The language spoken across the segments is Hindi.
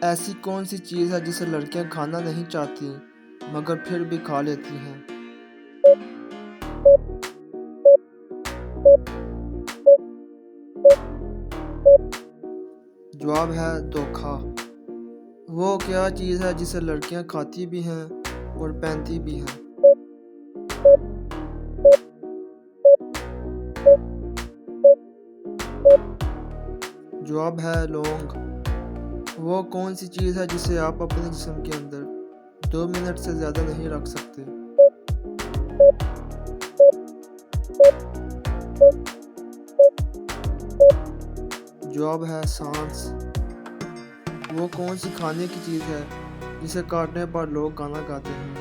ऐसी कौन सी चीज़ है जिसे लड़कियां खाना नहीं चाहती मगर फिर भी खा लेती हैं? जवाब है धोखा। वो क्या चीज़ है जिसे लड़कियां खाती भी हैं और पहनती भी हैं? जवाब है लौंग। वो कौन सी चीज़ है जिसे आप अपने जिस्म के अंदर 2 मिनट से ज़्यादा नहीं रख सकते? जवाब है सांस। वो कौन सी खाने की चीज़ है जिसे काटने पर लोग गाना गाते हैं?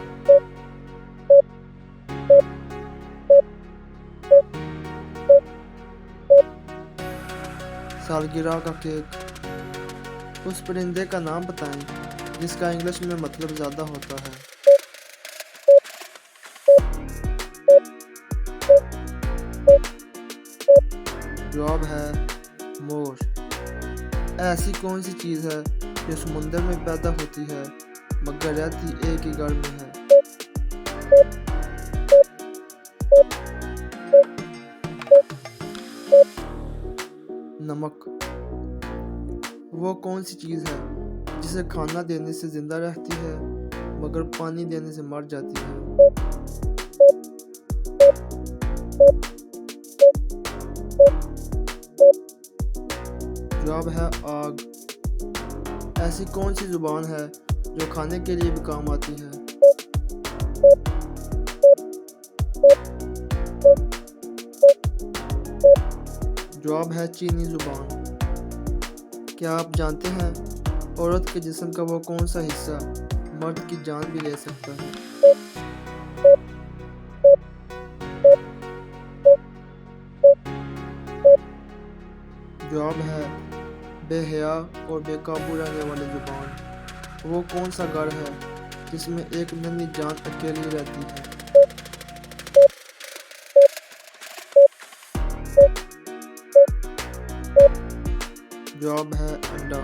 सालगिरह का केक। उस परिंदे का नाम बताएं जिसका इंग्लिश में मतलब ज़्यादा होता है। जवाब है मोर। ऐसी कौन सी चीज़ है जो समुंदर में पैदा होती है मगर रहती एक ही घर में है? नमक। वो कौन सी चीज़ है जिसे खाना देने से जिंदा रहती है मगर पानी देने से मर जाती है? जवाब है आग। ऐसी कौन सी जुबान है जो खाने के लिए भी काम आती है? जवाब है चीनी जुबान। क्या आप जानते हैं औरत के जिस्म का वो कौन सा हिस्सा मर्द की जान भी ले सकता है? जवाब है बेहया और बेकाबू रहने वाली जुबान। वो कौन सा घर है जिसमें एक नन्ही जान अकेली रहती है? जवाब है अंडा।